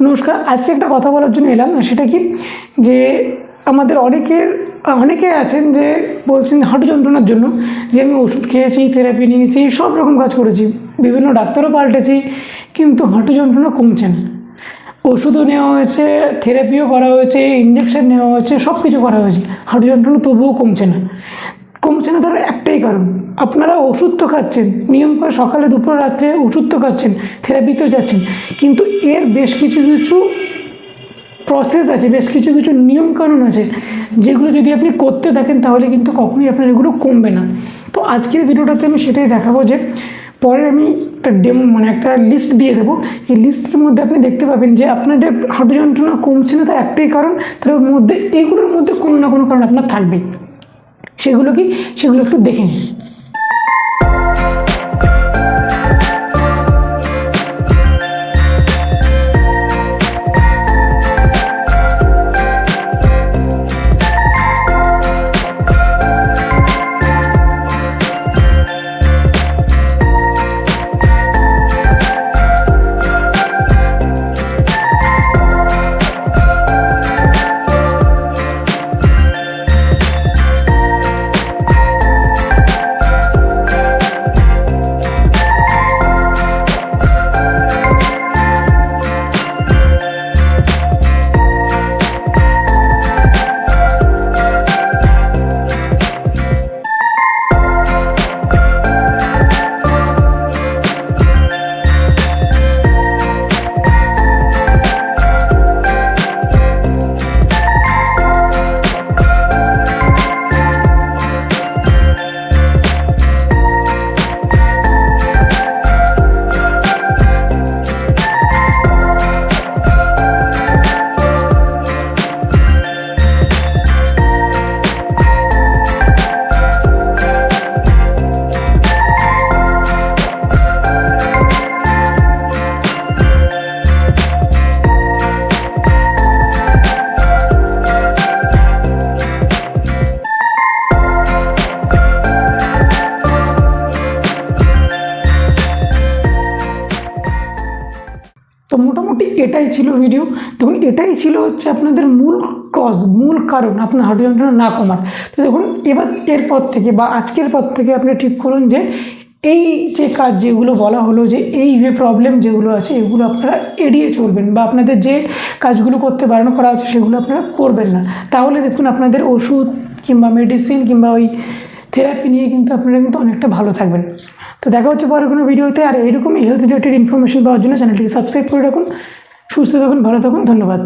নমস্কার। আজকে একটা কথা বলার জন্য এলাম, সেটা কি যে আমাদের অনেকে আছেন যে বলছেন হাঁটু যন্ত্রণার জন্য যে আমি ওষুধ খেয়েছি, থেরাপি নিয়েছি, সব রকম কাজ করেছি, বিভিন্ন ডাক্তারও পাল্টেছি, কিন্তু হাঁটু যন্ত্রণা কমছে না। ওষুধও নেওয়া হয়েছে, থেরাপিও করা হয়েছে, ইঞ্জেকশন নেওয়া হয়েছে, সব কিছু করা হয়েছে, হাঁটু যন্ত্রণা তবুও কমছে না। তার একটাই কারণ, আপনারা ওষুধ তো খাচ্ছেন, নিয়ম করে সকালে দুপুর রাত্রে ওষুধ তো খাচ্ছেন, থেরাপিতেও যাচ্ছেন, কিন্তু এর বেশ কিছু প্রসেস আছে, বেশ কিছু নিয়মকানুন আছে, যেগুলো যদি আপনি করতে থাকেন তাহলে কিন্তু কখনোই আপনার এগুলো কমবে না। তো আজকের ভিডিওটাতে আমি সেটাই দেখাবো যে পরে আমি একটা লিস্ট দিয়ে দেবো। এই লিস্টের মধ্যে আপনি দেখতে পাবেন যে আপনাদের হাঁটু যন্ত্রণা কমছে না, তার একটাই কারণ, তার মধ্যে এইগুলোর মধ্যে কোনো না কোনো কারণ আপনার থাকবে। সেগুলো একটু দেখে নিন। তো মোটামুটি এটাই ছিল ভিডিও। দেখুন, এটাই ছিল হচ্ছে আপনাদের মূল কারণ আপনার হাঁটু যন্ত্রণা না কমার। তো দেখুন, এবার এরপর থেকে বা আজকের পর থেকে আপনি ঠিক করুন যে এই যে কাজ যেগুলো বলা হলো, যে এই যে প্রবলেম যেগুলো আছে এগুলো আপনারা এড়িয়ে চলবেন, বা আপনাদের যে কাজগুলো করতে বারণ করা আছে সেগুলো আপনারা করবেন না। তাহলে দেখুন, আপনাদের ওষুধ কিংবা মেডিসিন কিংবা ওই থেরাপি নিয়ে কিন্তু আপনারা অনেকটা ভালো থাকবেন। তো দেখা হচ্ছে পরে কোনো ভিডিওতে। আর এইরকমই হেলথ রিলেটেড ইনফরমেশন পাওয়ার জন্য চ্যানেলটিকে সাবস্ক্রাইব করে রাখুন। সুস্থ থাকুন, ভালো থাকুন, ধন্যবাদ।